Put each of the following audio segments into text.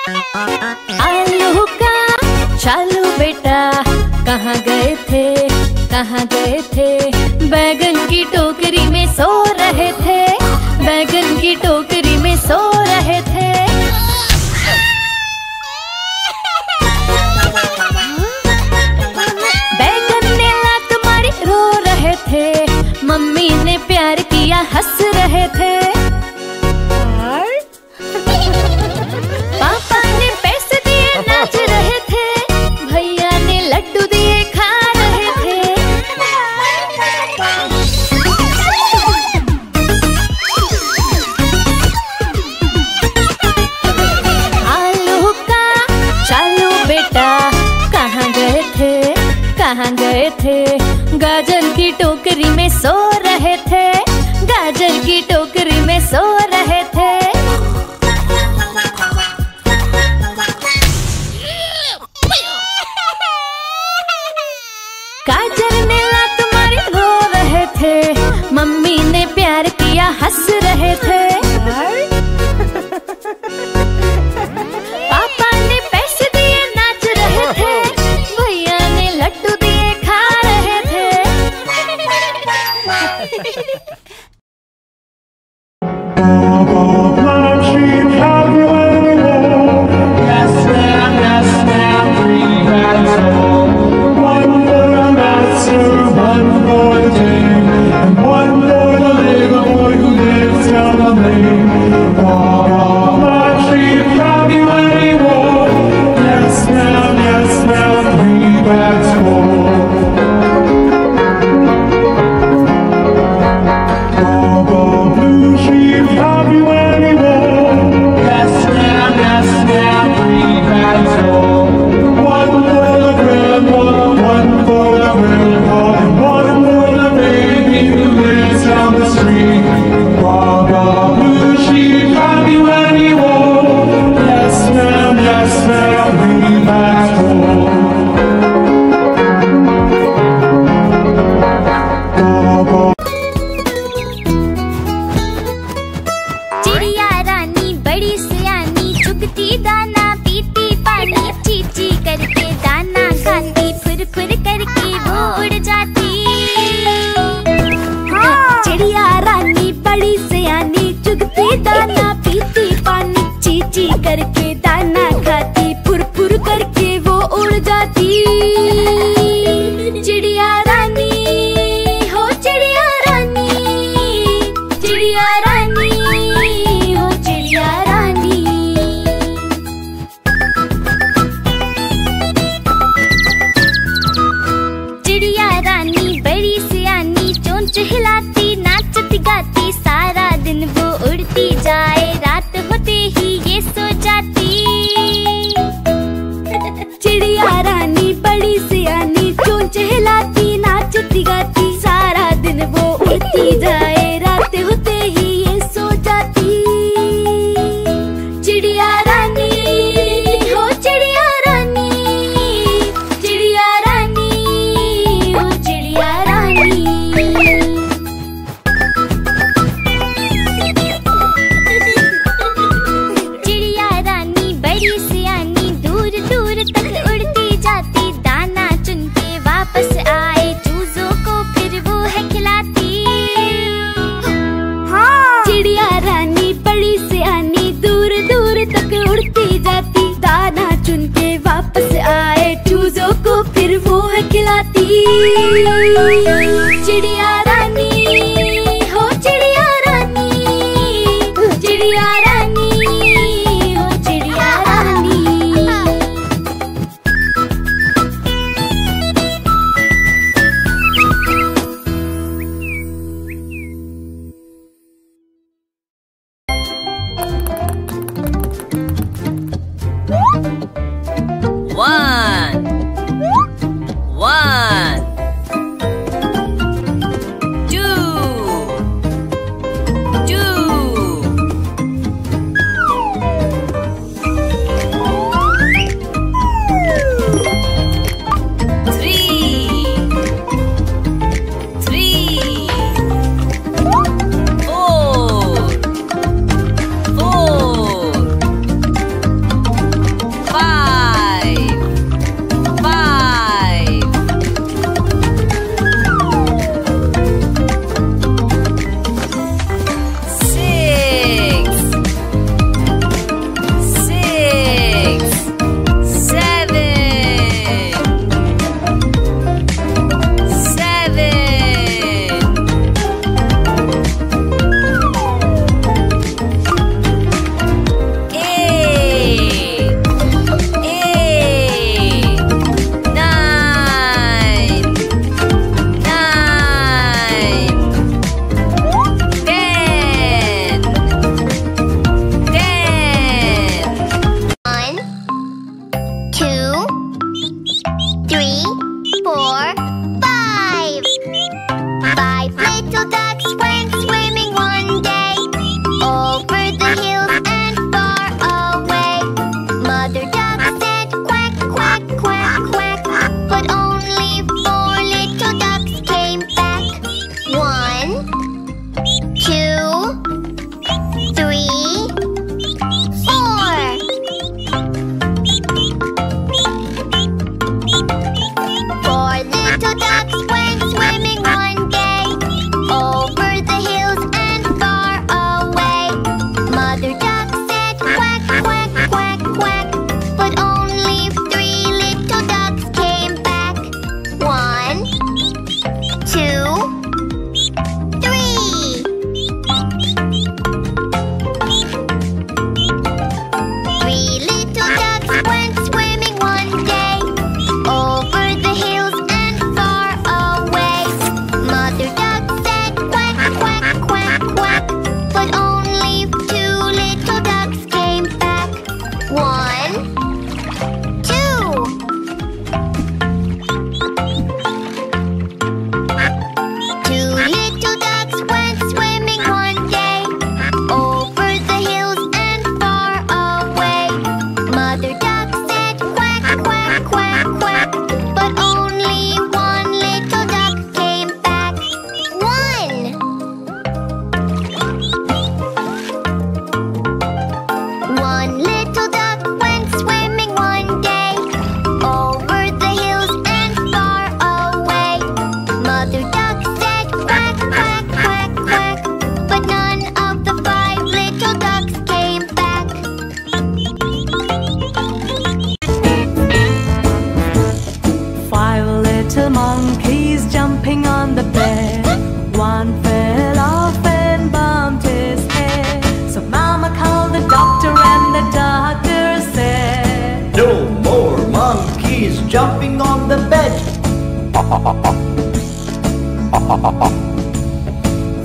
आलू का चालू बेटा, कहाँ गए थे, कहाँ गए थे? बैगन की टोकरी में सो रहे थे, बैगन की टोकरी में सो रहे थे। बैगन ने लात मारी रो रहे थे, मम्मी ने प्यार किया हंस रहे थे। पापा ने पैसे दिए नाच रहे थे, भैया ने लड्डू दिए खा रहे थे। आलू का चालू बेटा, कहाँ गए थे, कहाँ गए थे? गाजर की टोकरी में सो रहे थे, गाजर की टोकरी में सो रहे थे। गाजर ने लात मारी रो रहे थे, मम्मी ने प्यार किया हंस रहे थे। पापा ने पैसे दिए नाच रहे थे, भैया ने लड्डू दिए खा रहे थे। Blue sheep, have you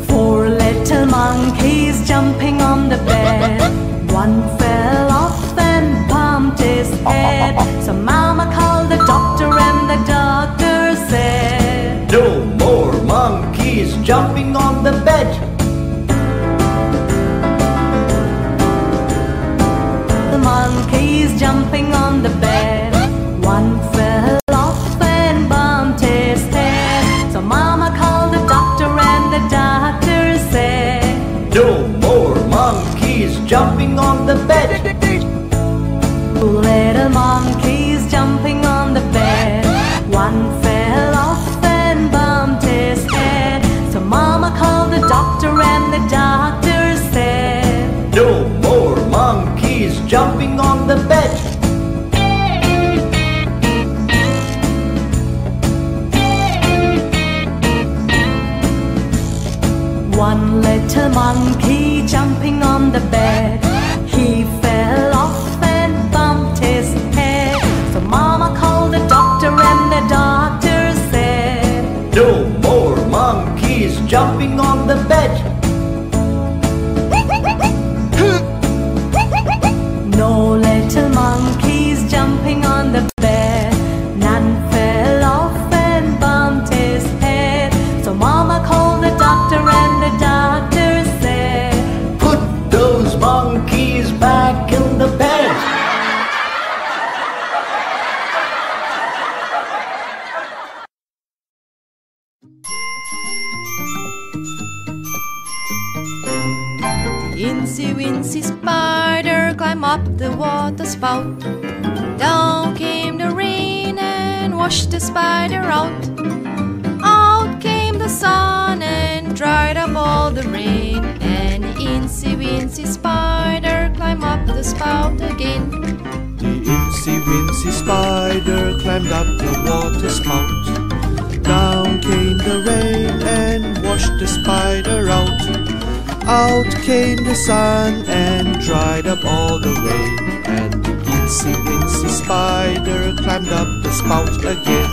Four little monkeys jumping on the bed. One fell off and bumped his head. So Mama called the doctor and the doctor said, "No more monkeys jumping on the bed." The monkeys jumping on the bed. One fell off and bumped his head. So Mama called the doctor and the doctor said, "No more monkeys jumping on the bed." Two little monkeys jumping on the bed. One fell off and bumped his head. So Mama called the doctor and the doctor said, "No more monkeys jumping on the bed." One little monkey jumping on the bed. He fell off and bumped his head. So Mama called the doctor and the doctor said, "No more monkeys jumping on the bed." No little monkeys jumping on the bed. None fell off and bumped his head. So Mama called the doctor and the doctor said, "Put those monkeys back in the bed." Incy Wincy Spider climbed up the water spout. Down came the rain and washed the spider out. Out came the sun and dried up all the rain. And Incy Wincy Spider climbed up the spout again. The Incy Wincy Spider climbed up the water spout. Down came the rain and washed the spider out. Out came the sun and dried up all the rain. And the Incy Wincy Spider climbed up the spout again.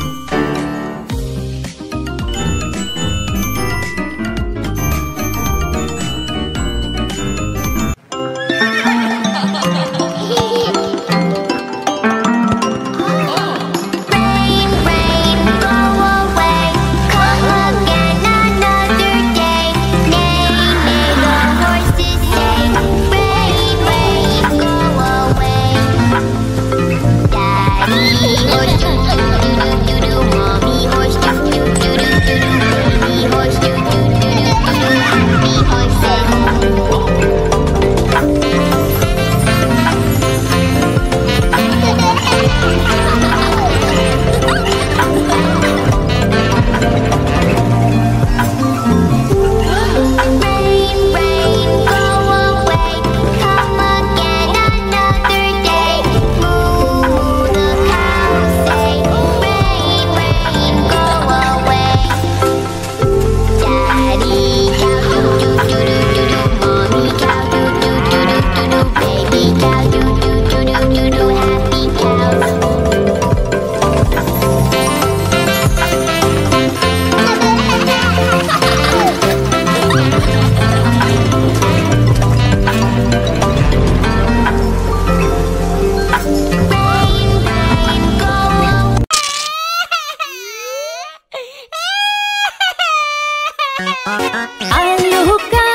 आलू का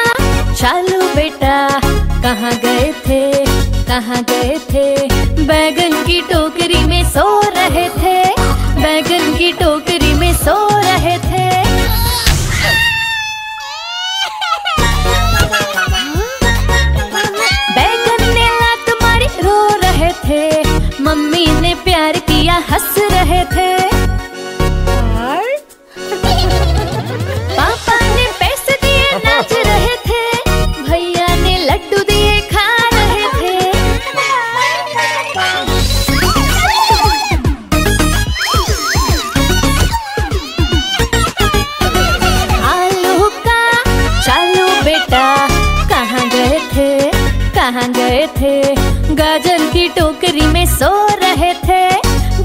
चालू बेटा कहाँ गए थे, कहाँ गए थे? बैगन की टोकरी में सो रहे थे, बैगन की टोकरी में सो रहे थे। बैगन ने लात मारी रो रहे थे, मम्मी ने प्यार किया हंस रहे थे। पापा ने पैसे दिए नाच रहे थे, भैया ने लड्डू दिए खा रहे थे। आलू का चालू बेटा कहाँ गए थे, कहाँ गए थे? गाजर की टोकरी में सो रहे थे,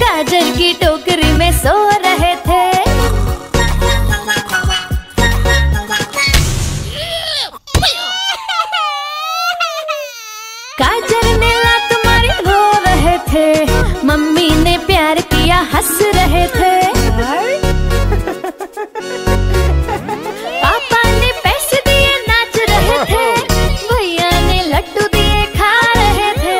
गाजर की टोकरी में सो रहे थे। मम्मी ने प्यार किया हंस रहे थे। पापा ने पैसे दिए नाच रहे थे। भैया ने लड्डू दिए खा रहे थे।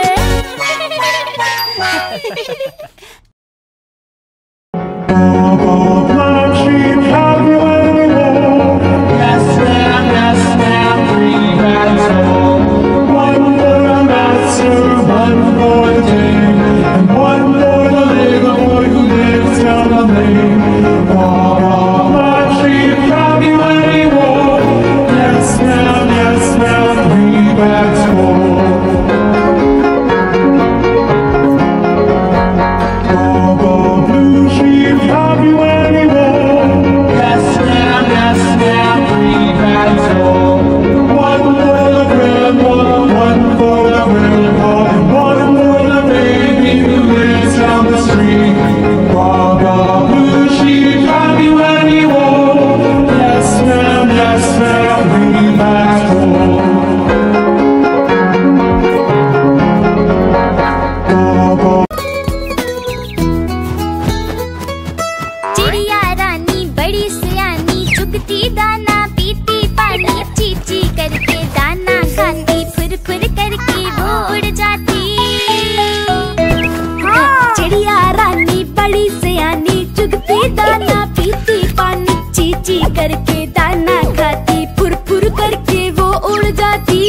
करके दाना खाती, फुर फुर करके वो उड़ जाती।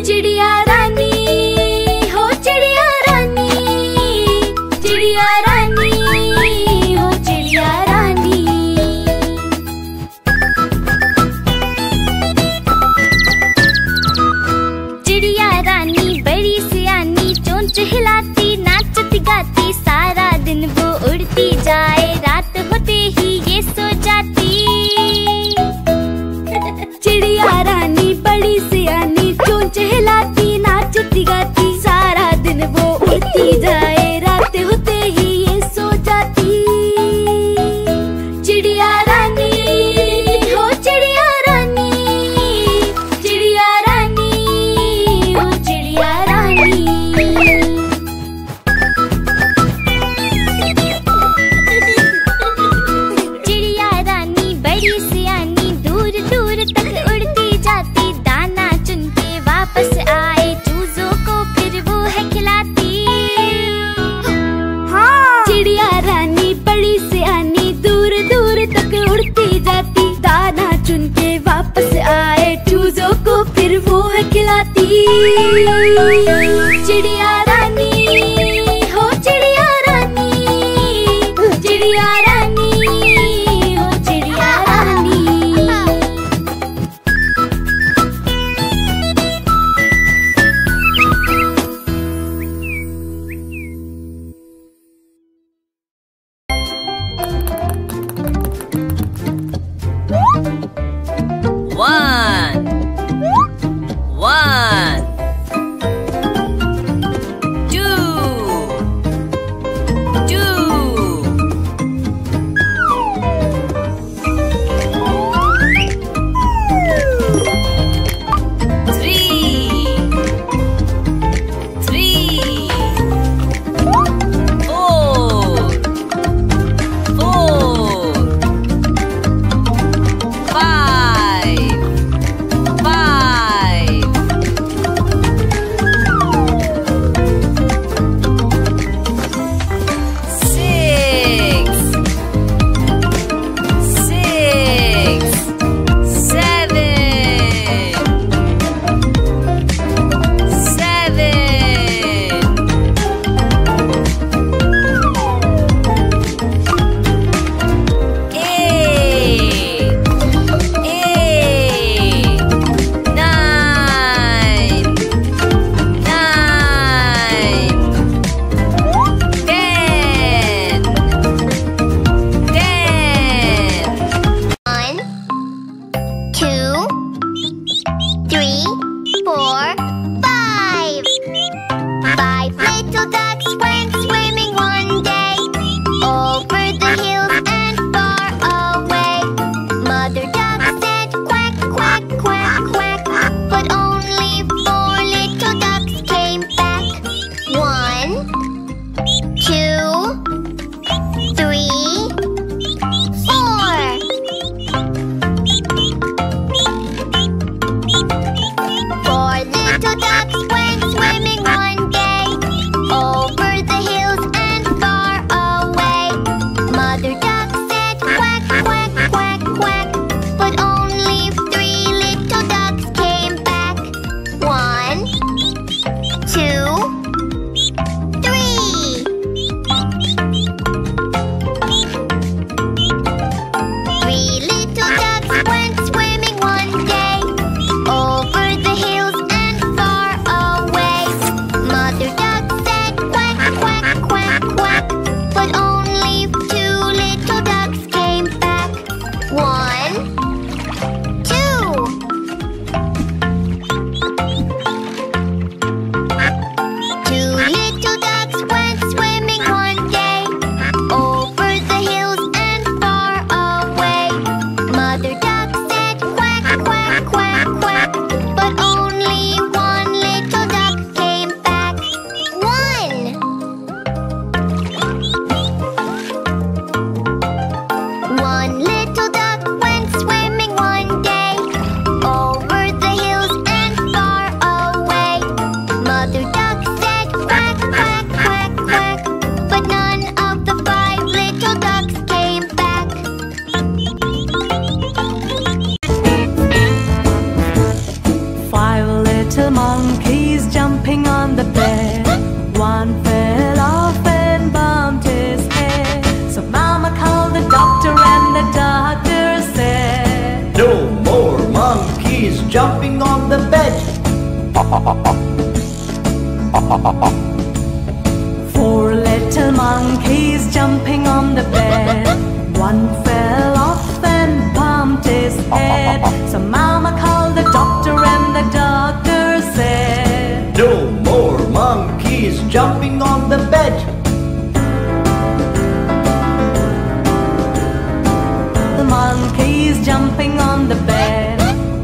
चिड़िया रानी हो चिड़िया रानी, चिड़िया रानी हो चिड़िया रानी। चिड़िया रानी बड़ी सियानी, चोंच हिलाती नाचती गाती, सारा दिन वो उड़ती जाए, रात होते ही ये सो जाती। चिड़िया रानी बड़ी सियानी, चोंच हिलाती नाचती गाती, सारा दिन वो उड़ती जाए, रात होते ही ये सो जाती। चिड़िया रानी हो चिड़िया रानी, चिड़िया रानी हो चिड़िया रानी। चिड़िया रानी बड़ी सियानी, दूर दूर तक उड़ती जाती, दाना चुन के वापस आए, चूजों को फिर वो है खिलाती। चिड़िया रानी बड़ी सियानी, दूर दूर तक उड़ती जाती, दाना चुन के वापस आए, चूजों को फिर वो है खिलाती। चिड़िया रानी हो चिड़िया रानी, चिड़िया रानी हो चिड़िया रानी। One, two, three, four, five, One, little monkeys jumping on the bed. One fell off and bumped his head. So Mama called the doctor and the doctor said, No more monkeys jumping on the bed. 4 little monkeys jumping on the bed. One fell off and bumped his head. So Mama called the doctor and the doctor said, No more monkeys jumping on the bed. The monkeys jumping on the bed.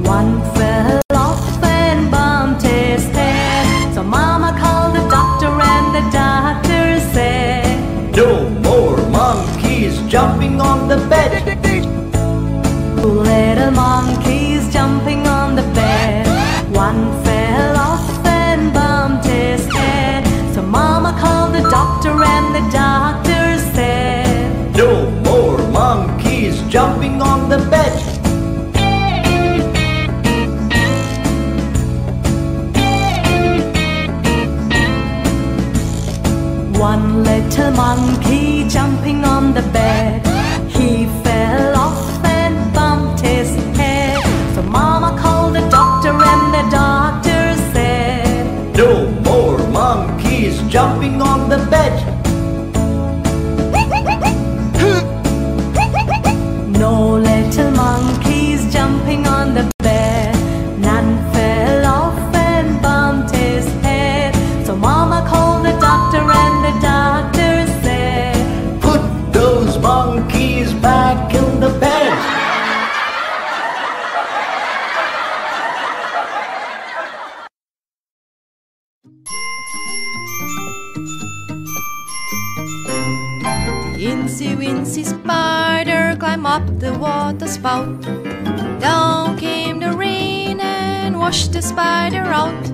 One fell off and bumped his head. So Mama called the doctor and the doctor said, No more monkeys jumping on the bed. 2 little monkeys jumping on the bed. One fell off and bumped his head. So Mama called the doctor and the doctor said, No more monkeys jumping on the bed. One little monkey jumping on the bed. He fell off and bumped his head. So Mama called the doctor and the doctor said, No more monkeys jumping on the bed. No little monkeys jumping on the bed. None fell off and bumped his head. So Mama called the doctor and the doctor said, Put those monkeys back in the bed. Incy Wincy Spider climbed up the water spout. Down came the rain and washed the spider out.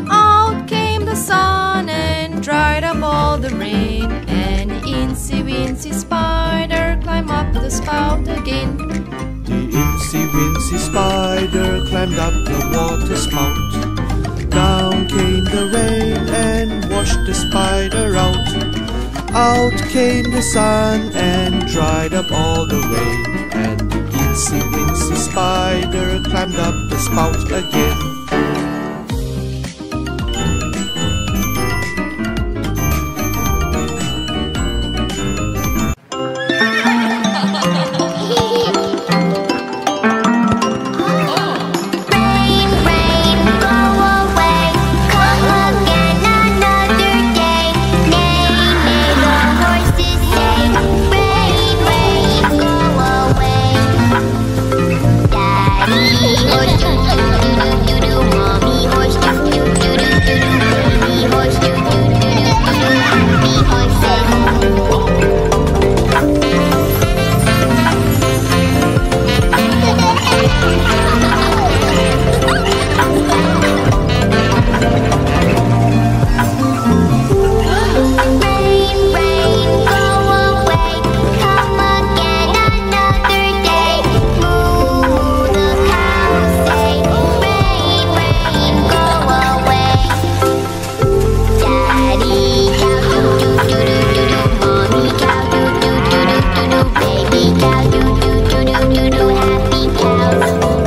Out came the sun and dried up all the rain. And Incy Wincy Spider climbed up the spout again. The Incy Wincy Spider climbed up the water spout. Down came the rain and washed the spider out. Out came the sun and dried up all the rain. And the Incy Wincy Spider climbed up the spout again. Rain, rain, go away. Come again another day. Neigh, neigh, the horses say. Rain, rain, go away. Daddy horse, do do do do do do. Mommy horse, do do do do do do. Baby horse, do do do do do do. Happy horses. Rain, rain, go away. Come again another day. Moo, the cows say. Rain, rain, go away. Daddy cow do do do do do do. Mommy cow do do do do do do. Baby cow do do do do do do. Happy cows. Rain,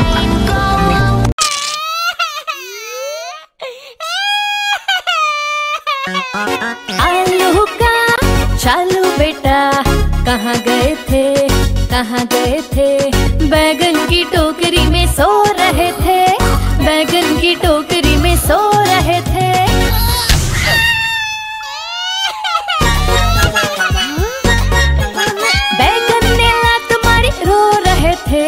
rain, go away. आलू का चालू बेटा कहाँ गए थे, कहाँ गए थे? बैगन की टोकरी में सो रहे थे, बैगन की टोकरी में सो रहे थे। बैगन ने लात मारी रो रहे थे,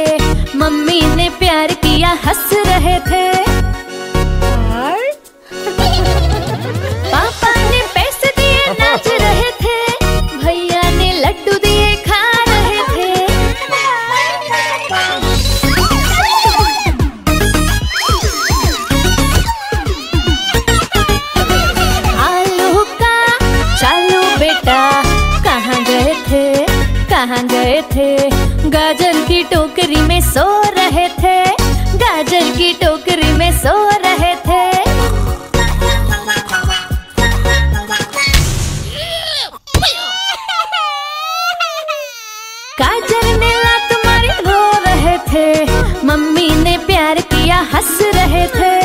मम्मी ने प्यार किया हंस रहे थे। पापा ने पैसे दिए नाच रहे थे, भैया ने लड्डू दिए खा रहे थे। कहाँ गए थे? गाजर की टोकरी में सो रहे थे, गाजर की टोकरी में सो रहे थे। गाजर ने लात मारी रो रहे थे, मम्मी ने प्यार किया हंस रहे थे।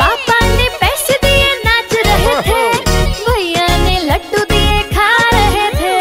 पापा ने पैसे दिए नाच रहे थे, भैया ने लड्डू दिए खा रहे थे।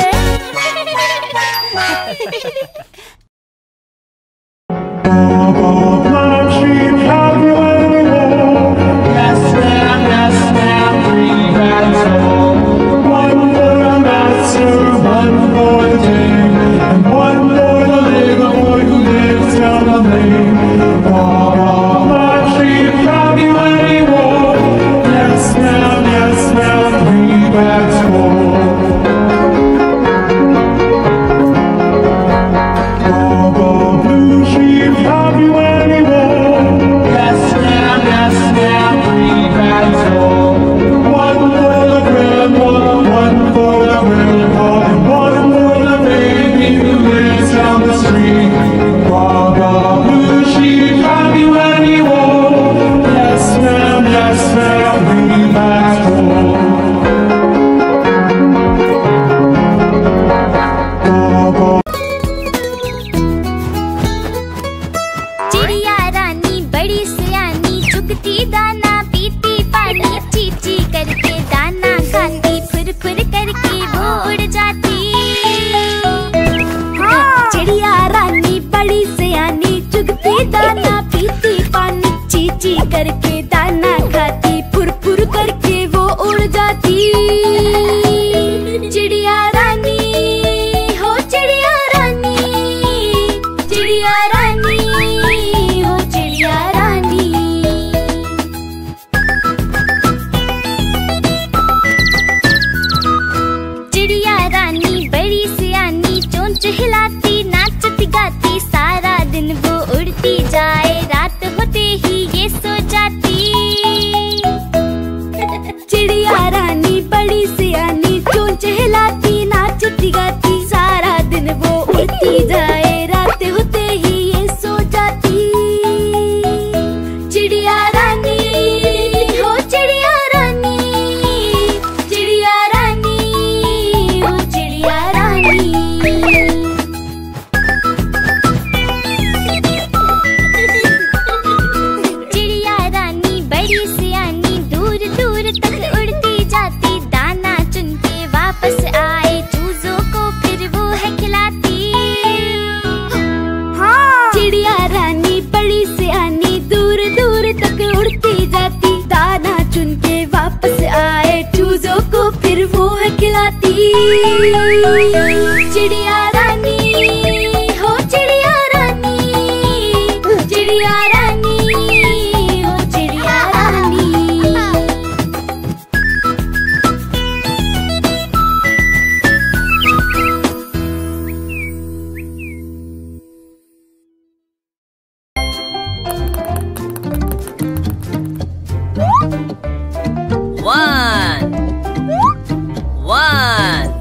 करके दाना खाती, फुर फुर करके वो उड़ जाती। चिड़िया रानी हो चिड़िया रानी, चिड़िया रानी हो चिड़िया रानी। चिड़िया रानी बड़ी सियानी, चोंच हिलाती नाचती गाती, सारा दिन वो उड़ती जाए, रात होते ही ये सो जाती। चिड़िया रानी बड़ी सियानी, चोंच हिलाती नाचती गाती, सारा दिन वो उड़ती जाए, रात होते ही ये सो जाती। चिड़िया रानी हो चिड़िया रानी, चिड़िया रानी हो चिड़िया रानी। चिड़िया रानी बड़ी सियानी, दूर दूर तक उड़ती जाती, दाना चुन के वापस आए, चूजों को फिर वो है खिलाती। चिड़िया रानी बड़ी सियानी, दूर दूर तक उड़ती जाती, दाना चुन के वापस आए, चूजों को फिर वो है खिलाती। चिड़िया रानी हो चिड़िया रानी, चिड़िया रानी हो चिड़िया रानी। One.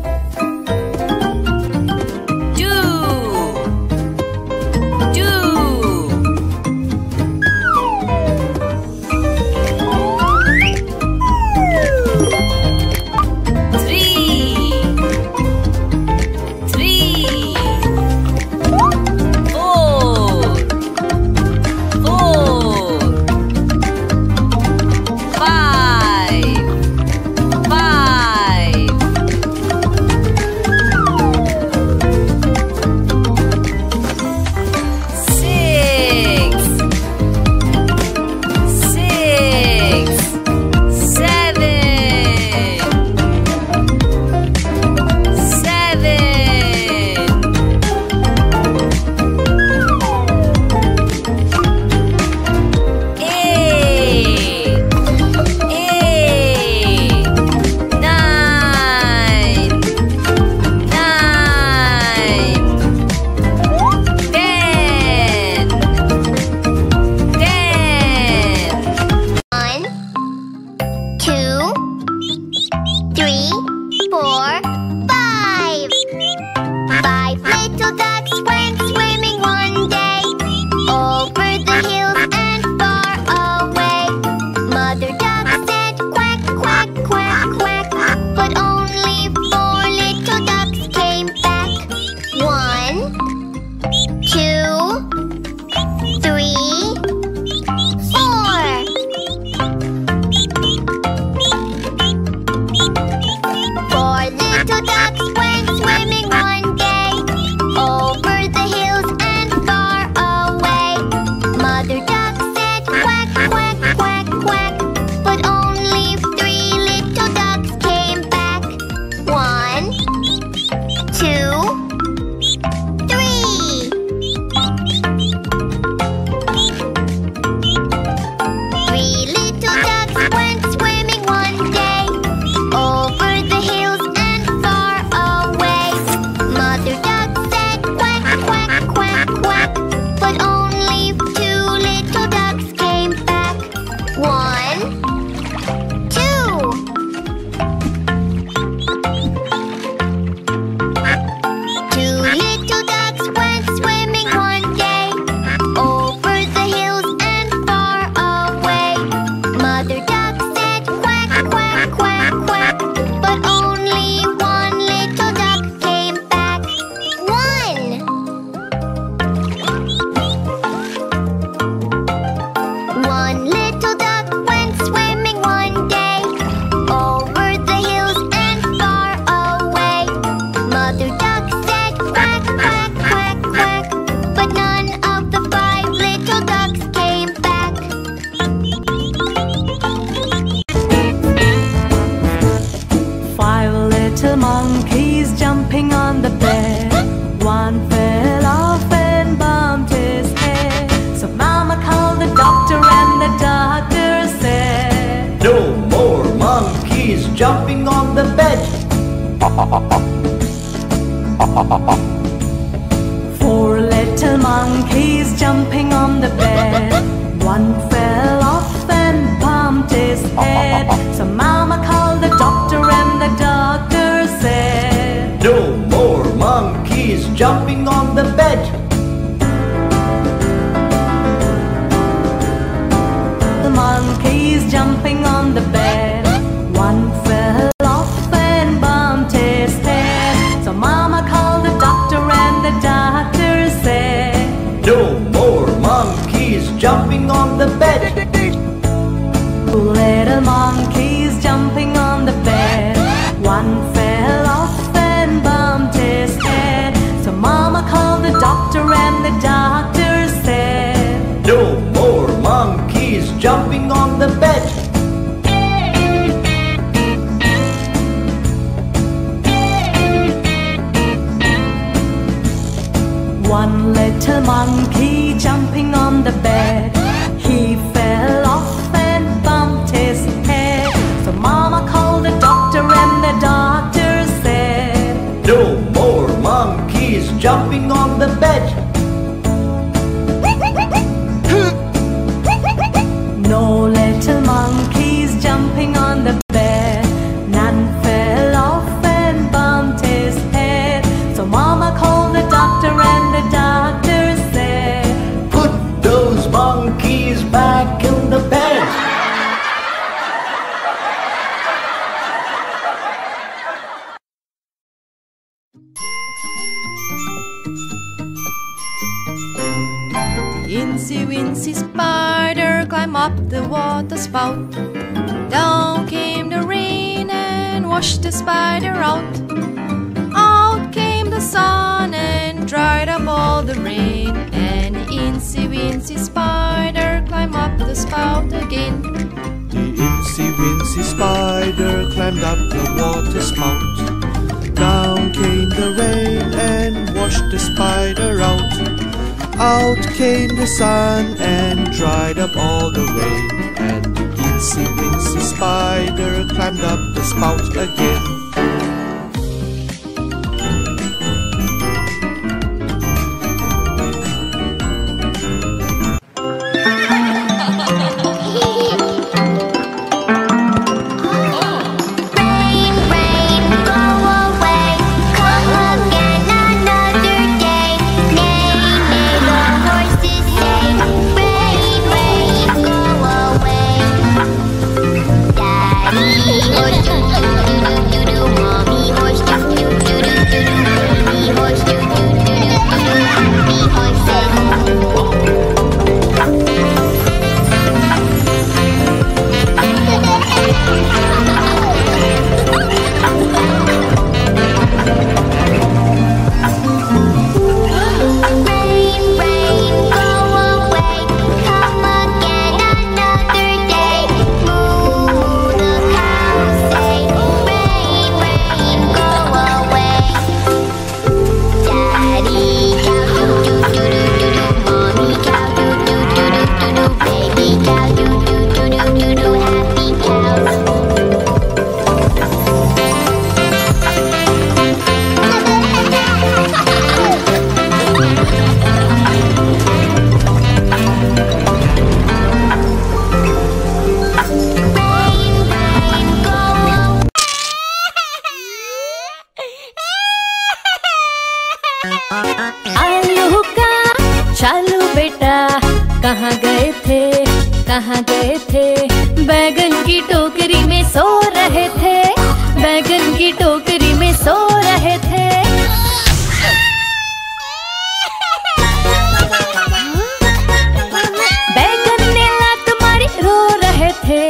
jumping on the bed. One fell off and bumped his head. So Mama called the doctor and the doctor said, No more monkeys jumping on the bed. 4 little monkeys jumping on the bed. One fell off and bumped his head. So Mama called the doctor and the doctor said, No more monkeys jumping on the bed. The monkeys jumping on the bed. One fell off and bumped his head. So Mama called the doctor and the doctor said, No more monkeys jumping on the bed. 2 little monkeys jumping on the bed. One fell off and bumped his head. So Mama called the doctor and the doctor said, No more monkeys jumping on the bed. One little monkey jumping on the bed. He fell off and bumped his head. So Mama called the doctor and the doctor said, No more monkeys jumping on the bed. No little monkeys jumping on the bed. None fell off and bumped his head. So Mama called the doctor and the doctor said, Put those monkeys back in the bed. Incy Wincy Spider climbed up the water spout. Down came the rain and washed the spider out. Out came the sun and dried up all the rain. And Incy Wincy Spider climbed up the spout again. The Incy Wincy Spider climbed up the water spout. Down came the rain and washed the spider out. Out came the sun and dried up all the rain. And the Incy Wincy Spider climbed up the spout again. Rain, rain, go away. Come again another day. Neigh, neigh, the horses say. Rain, rain, go away. Daddy horse, do do do do do do. Mommy horse, do do do do do do. Baby horse, do do do do do do. Happy horses. Rain, rain, go away. Come again another day. Moo, moo, the cows say. Rain, rain, go away. Daddy cow, do do do do do do. Mommy cow, do do do do do do. Baby cow, do do do do do do. Happy cows. Rain, rain, go away. आलू का चालू बेटा कहाँ गए थे कहाँ गए थे बैगन की टोकरी में सो रहे थे बैगन की टोकरी में सो रहे थे बैगन ने लात मारी रो रहे थे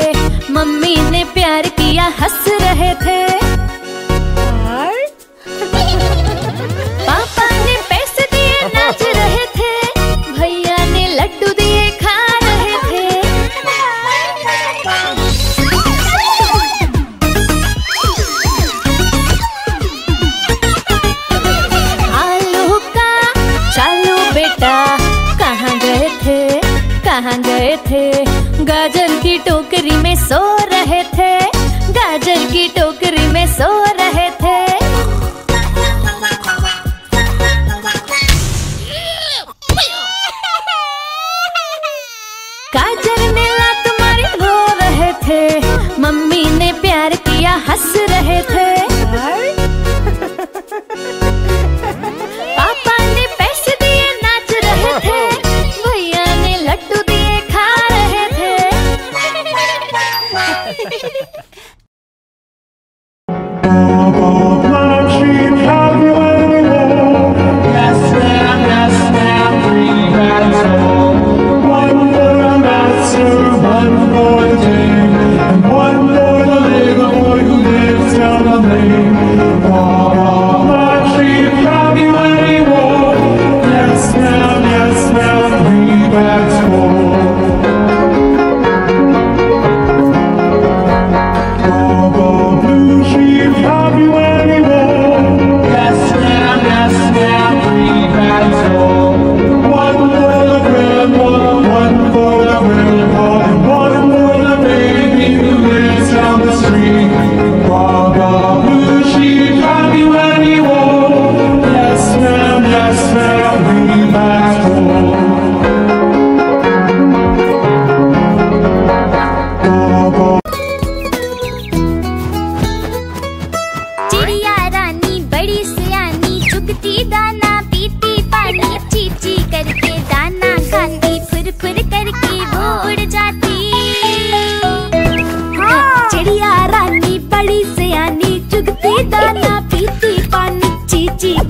मम्मी ने प्यार किया हंस रहे थे पापा ने पैसे दिए नाच रहे थे भैया ने लड्डू दिए खा रहे थे थे, गाजर की टोकरी में सो रहे थे, गाजर की टोकरी में सो रहे थे। गाजर ने लात मारी रो रहे थे, मम्मी ने प्यार किया हंस रहे थे। पापा ने पैसे दिए नाच रहे थे, भैया ने लड्डू दिए खा रहे थे।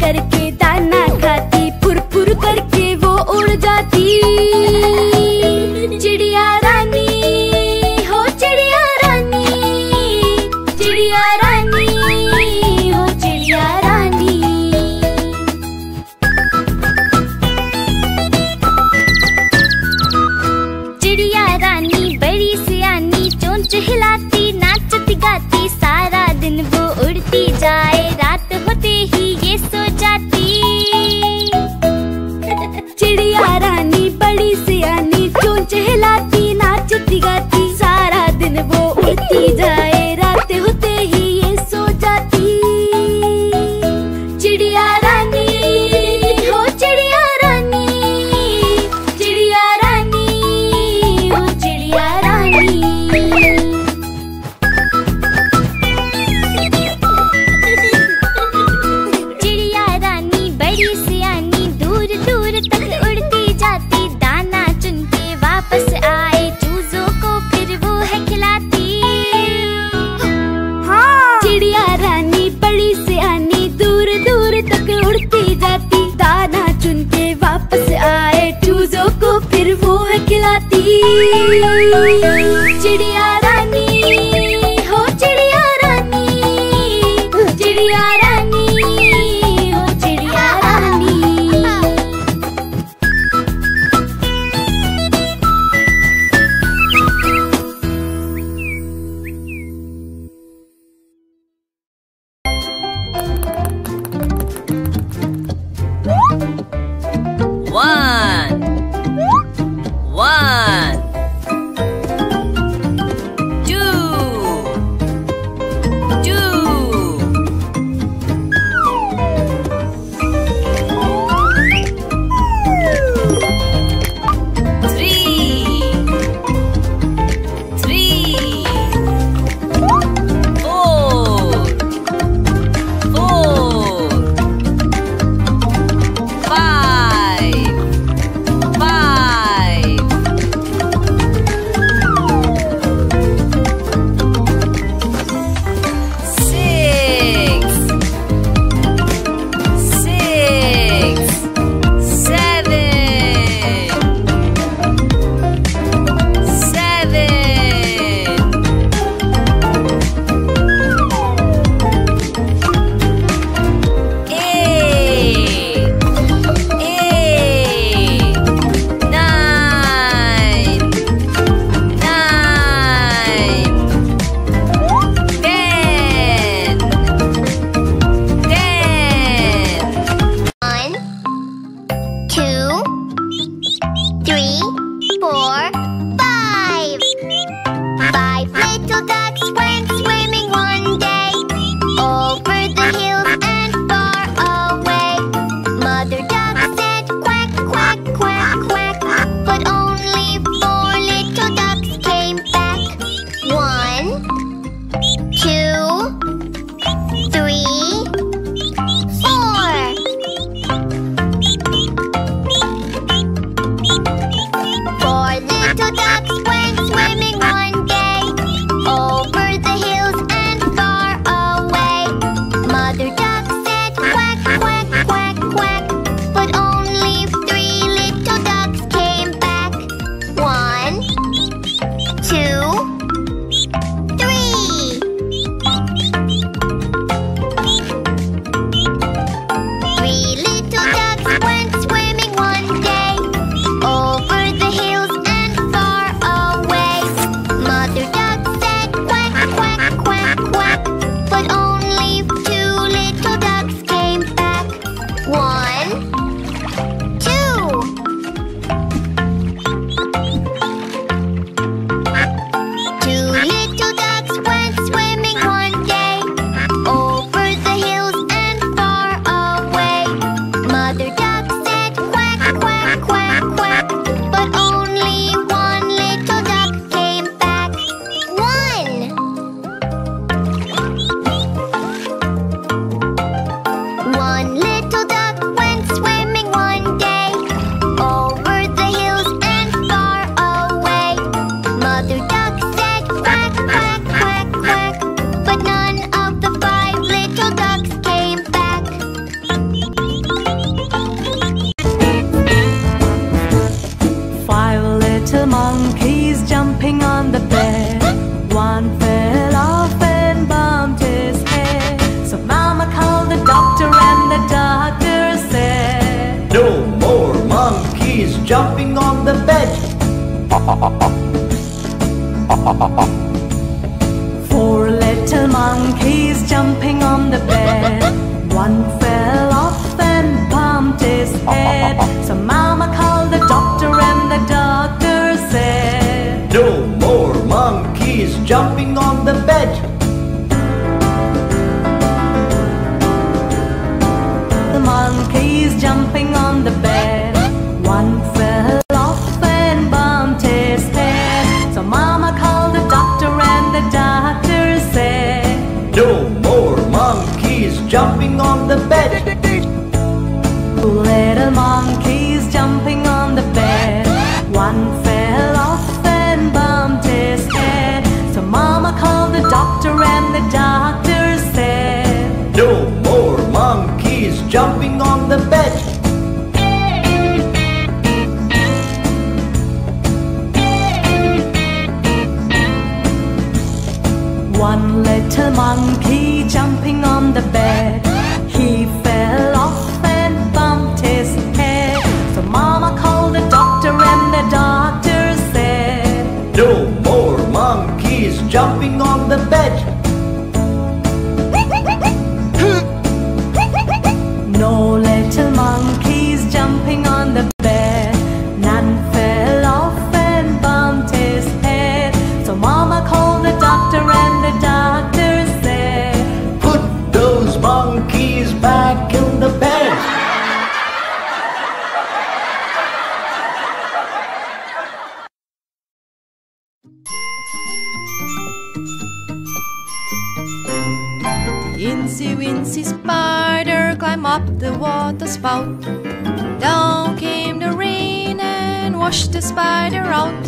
करके दाना खाती, फुर फुर करके वो उड़ जाती। चिड़िया रानी हो चिड़िया रानी, चिड़िया रानी हो चिड़िया रानी। चिड़िया रानी बड़ी सियानी, चोंच हिलाती नाचती गाती, सारा दिन वो उड़ती जाए, रात होते ही ये सो जाती। चिड़िया रानी बड़ी सियानी, चोंच हिलाती नाचती गाती, सारा दिन वो उड़ती जाए, रात होते ही ये सो जाती। चिड़िया रानी हो चिड़िया रानी, चिड़िया रानी हो चिड़िया रानी। चिड़िया रानी बड़ी सियानी, दूर दूर तक उड़ती जाती, दाना चुन के वापस आए, चूजों को फिर वो है खिलाती। चिड़िया रानी बड़ी सियानी, दूर दूर तक उड़ती जाती, दाना चुन के वापस आए, चूजों को फिर वो है खिलाती। चिड़िया रानी हो चिड़िया रानी, चिड़िया रानी हो चिड़िया रानी। One, two, Four, five. little monkeys jumping on the bed. One fell off and bumped his head. So Mama called the doctor and the doctor said, No more monkeys jumping on the bed. 4 little monkeys jumping on the bed. One fell off and bumped his head. So Mama called the doctor and the doctor said, No more monkeys jumping on the bed. The monkeys jumping on the bed. One fell off and bumped his head. So Mama called the doctor and the doctor said, No more monkeys jumping on the bed. 2 little monkeys jumping on the bed. One fell off and bumped his head. So Mama called the doctor and the doctor said, No more monkeys jumping on the bed. One little monkey jumping on the bed. He fell off and bumped his head. So Mama called the doctor and the doctor said, No more monkeys jumping on the bed. No little monkeys jumping on the bed. None fell off and bumped his head. So Mama called the doctor and the doctor said, Put those monkeys back in the bed. Incy Wincy Spider climbed up the water spout. Down came the rain and washed the spider out.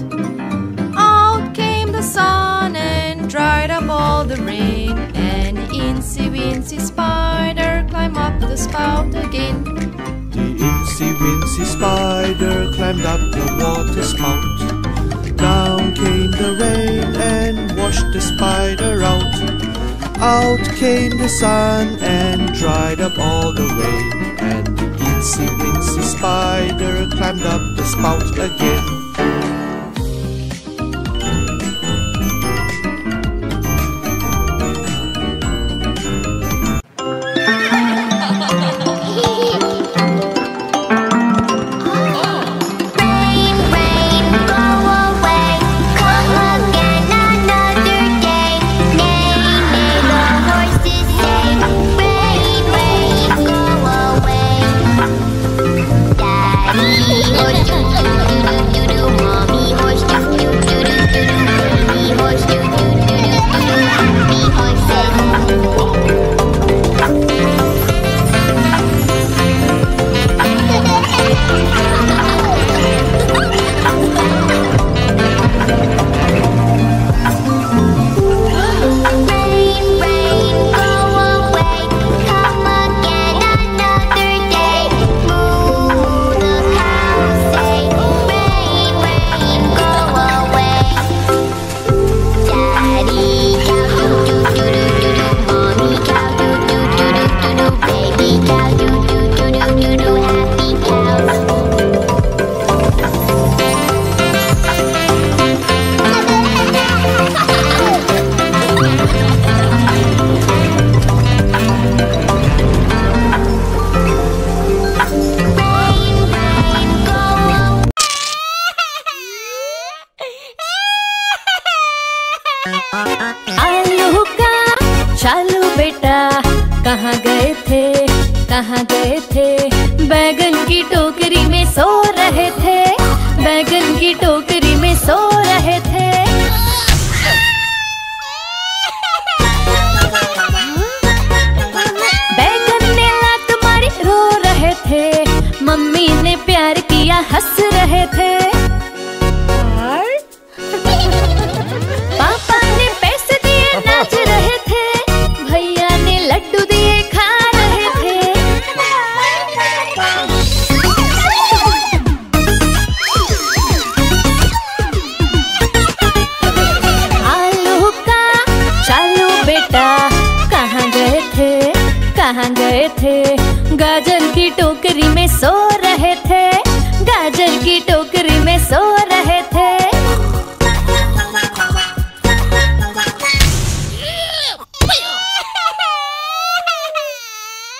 Out came the sun and dried up all the rain. And Incy Wincy Spider climbed up the spout again. The Incy Wincy Spider climbed up the water spout. Down came the rain and washed the spider out. Out came the sun and dried up all the rain. And the Incy Wincy Spider climbed up the spout again. Rain, rain, go away. Come again another day. Neigh, neigh, the horses say. Rain, rain, go away. Daddy horse, do do do do do do. Mommy horse, do do do do do do. Baby horse, do do do do do do. Happy horses. Rain, rain, go away. Come again another day. Moo, moo, the cows say. Rain, rain, go away. Daddy cow, do do do do do do. Mommy cow, do do do do do do. Baby cow, do do do do do do. Happy cows. Rain, rain, go away. आलू का चालू बेटा कहाँ गए थे, कहाँ गए थे? बैगन की टोकरी में सो रहे थे, बैगन की टोकरी में सो रहे थे। बैगन ने लात मारी रो रहे थे, मम्मी ने प्यार किया हंस रहे थे। पापा ने पैसे दिए नाच रहे थे, भैया ने लड्डू दिए खा रहे थे। की टोकरी में सो रहे थे, गाजर की टोकरी में सो रहे थे।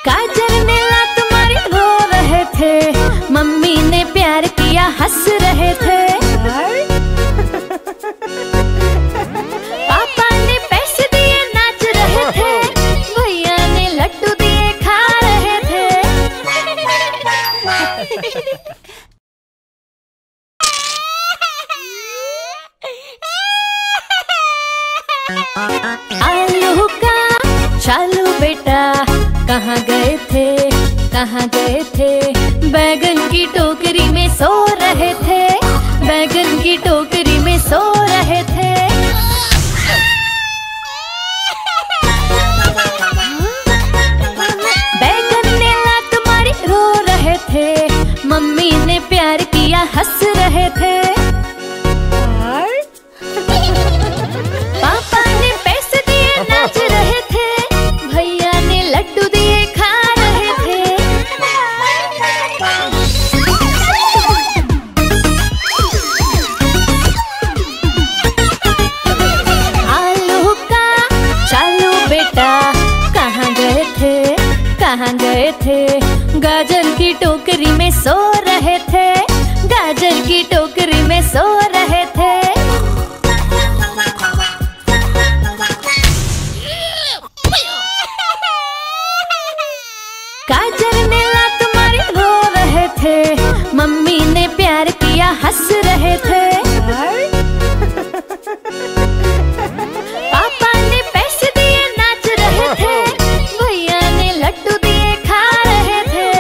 गाजर ने लात मारी रो रहे थे, मम्मी ने प्यार किया हंस रहे थे। पापा ने पैसे दिए नाच रहे थे, भैया ने लड्डू दिए खा रहे थे। आलू का चालू बेटा कहाँ गए थे, कहाँ गए थे? बैगन की टोकरी में सो रहे थे, बैगन की टोकरी में सो रहे थे। बैगन ने लात मारी रो रहे थे, मम्मी ने प्यार किया हंस रहे थे। पापा ने पैसे दिए नाच रहे थे, भैया ने लड्डू दिए खा रहे थे। आलू का चालू बेटा कहाँ गए थे, कहाँ गए थे? गाजर की टोकरी में सो रहे थे, गाजर की टोकरी में सो रहे थे। गाजर ने लात मारी रो रहे थे, मम्मी ने प्यार किया हंस रहे थे। पापा ने पैसे दिए नाच रहे थे, भैया ने लड्डू दिए खा रहे थे।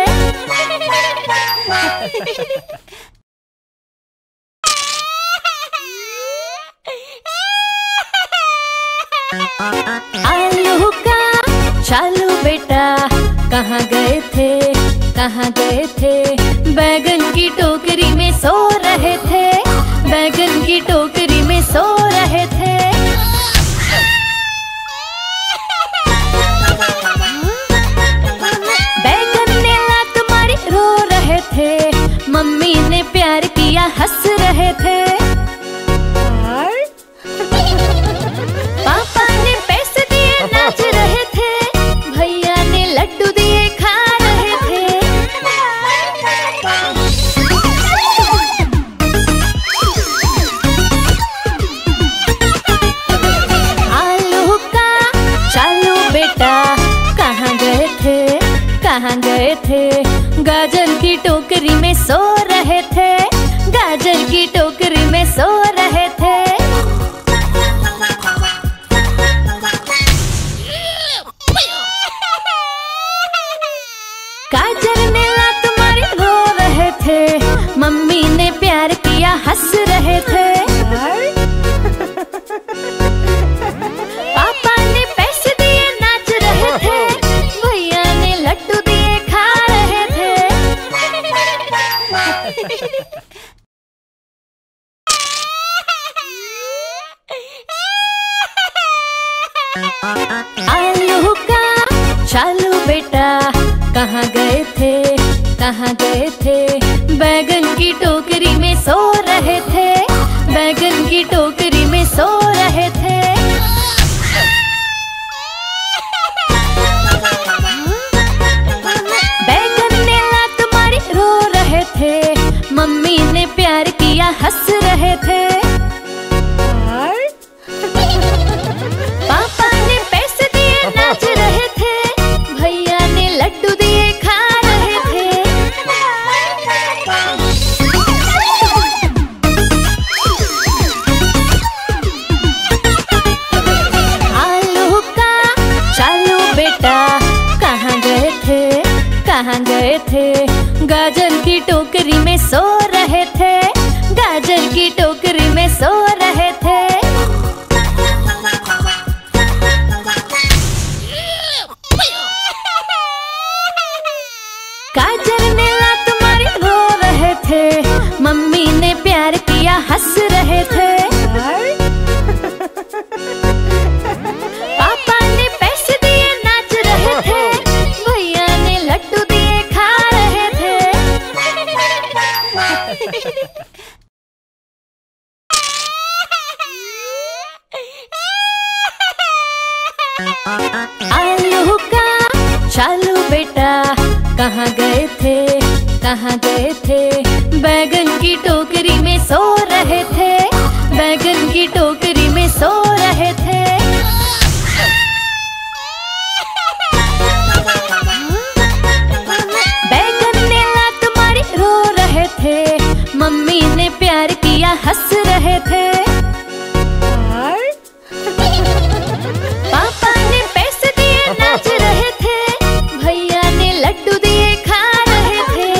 आलू का चालू बेटा कहाँ गए थे, कहाँ गए थे? बैगन की टोकरी में सो रहे थे, बैगन की टोकरी में सो रहे थे। बैगन ने लात मारी रो रहे थे, मम्मी ने प्यार किया हंस रहे थे। पापा ने पैसे दिए नाच रहे थे, भैया ने लड्डू दिए खा रहे थे। आलू का चालू बेटा कहाँ गए थे, कहाँ गए थे? गाजर की टोकरी में सो रहे थे, गाजर की टोकरी में सो रहे थे। गाजर ने लात मारी रो रहे थे, मम्मी ने प्यार किया हंस रहे थे। पापा ने पैसे दिए नाच रहे थे, भैया ने लड्डू दिए खा रहे थे। आलू का चालू बेटा कहाँ गए थे, कहाँ गए थे? बैगन की टोकरी में सो रहे थे, बैगन की टोकरी में सो रहे थे। बैगन ने लात मारी रो रहे थे, मम्मी ने प्यार किया हंस रहे थे। पापा ने पैसे दिए नाच रहे थे, भैया ने लड्डू दिए खा रहे थे। आलू का चालू बेटा कहाँ गए थे, कहाँ गए थे? गाजर की टोकरी में सो रहे थे, गाजर की टोकरी में सो रहे थे। गाजर ने लात मारी रो रहे थे, मम्मी ने प्यार किया हंस रहे थे। पापा ने पैसे दिए नाच रहे थे, भैया ने लड्डू दिए खा रहे थे। आलू का चालू बेटा कहाँ गए थे, कहाँ गए थे? बैगन की टोकरी में सो रहे थे, बैगन की टोकरी में सो रहे थे। बैगन ने लात मारी रो रहे थे, मम्मी ने प्यार किया हंस रहे थे। पापा ने पैसे दिए नाच रहे थे, भैया ने लड्डू दिए खा रहे थे।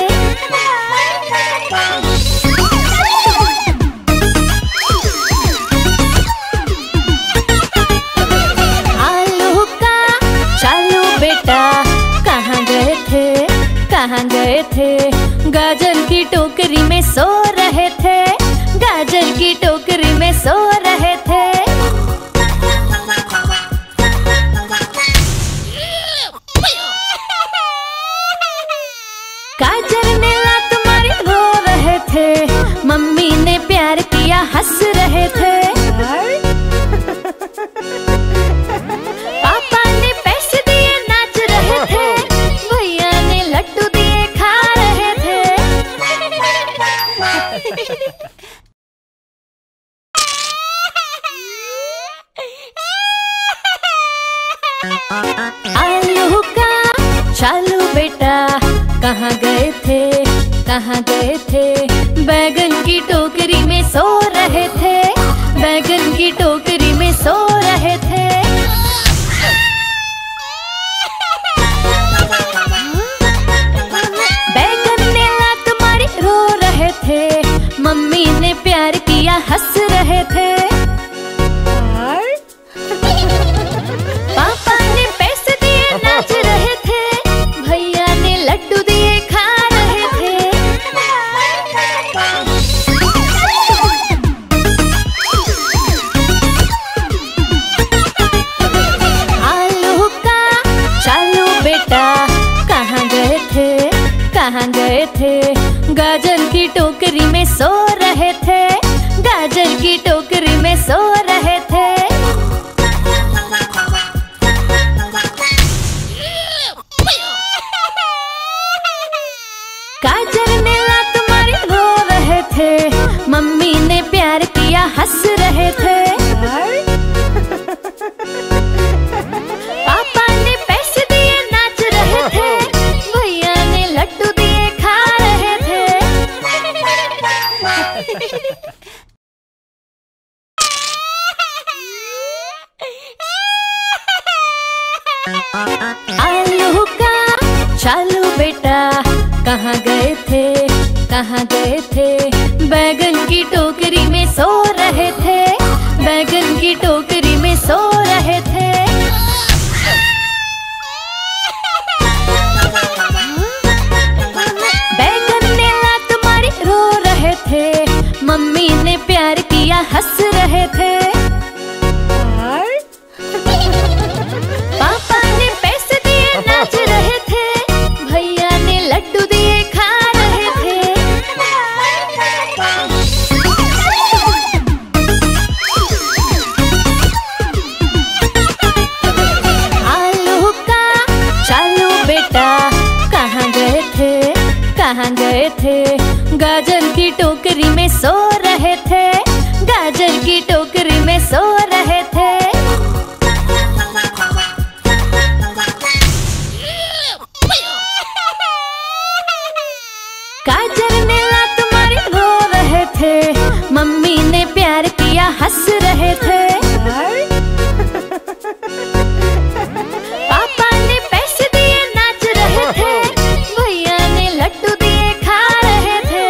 आलू का चालू बेटा कहाँ गए थे, कहाँ गए थे? गाजर की टोकरी में सो रहे थे, गाजर की टोकरी में सो रहे थे। गाजर ने लात मारी रो रहे थे, मम्मी ने प्यार किया हंस रहे थे। पापा ने पैसे दिए नाच रहे थे, भैया ने लड्डू दिए खा रहे थे। आलू का चालू बेटा कहाँ गए थे, कहाँ गए थे? बैगन की टोकरी में सो रहे थे, बैगन की टोकरी में सो रहे थे। बैगन ने लात मारी रो रहे थे, मम्मी ने प्यार किया हंस रहे थे। पापा ने पैसे दिए नाच रहे थे, भैया ने लड्डू दिए खा रहे थे। आलू का चालू बेटा कहाँ गए थे, कहाँ गए थे? गाजर की टोकरी में सो रहे थे, गाजर की टोकरी में सो रहे थे। गाजर ने लात मारी रो रहे थे, मम्मी ने प्यार किया हंस रहे थे। पापा ने पैसे दिए नाच रहे थे, भैया ने लड्डू दिए खा रहे थे। आलू का चालू बेटा कहाँ गए थे, कहाँ गए थे? बैगन की टोकरी में सो रहे थे, बैगन की टोकरी में सो रहे थे। बैगन ने लात मारी रो रहे थे, मम्मी ने प्यार किया हंस रहे थे। पापा ने पैसे दिए नाच रहे थे, भैया ने लड्डू दिए खा रहे थे। आलू का चालू बेटा कहाँ गए थे, कहाँ गए थे? गाजर की टोकरी में सो रहे थे, गाजर की टोकरी में सो रहे थे। गाजर ने लात मारी रो रहे थे, मम्मी ने प्यार किया हंस रहे थे। पापा ने पैसे दिए नाच रहे थे, भैया ने लड्डू दिए खा रहे थे।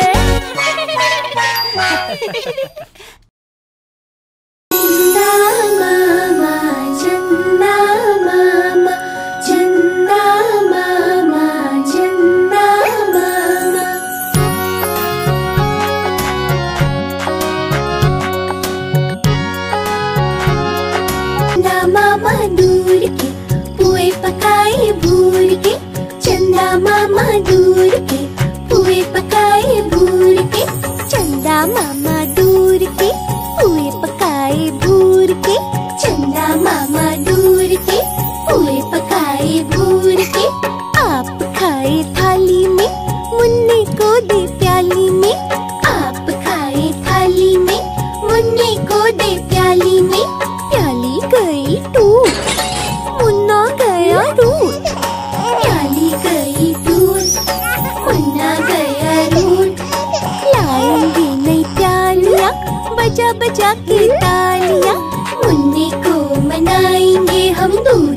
बजा बजा के तालियां, मुन्ने को मनाएंगे हम दूर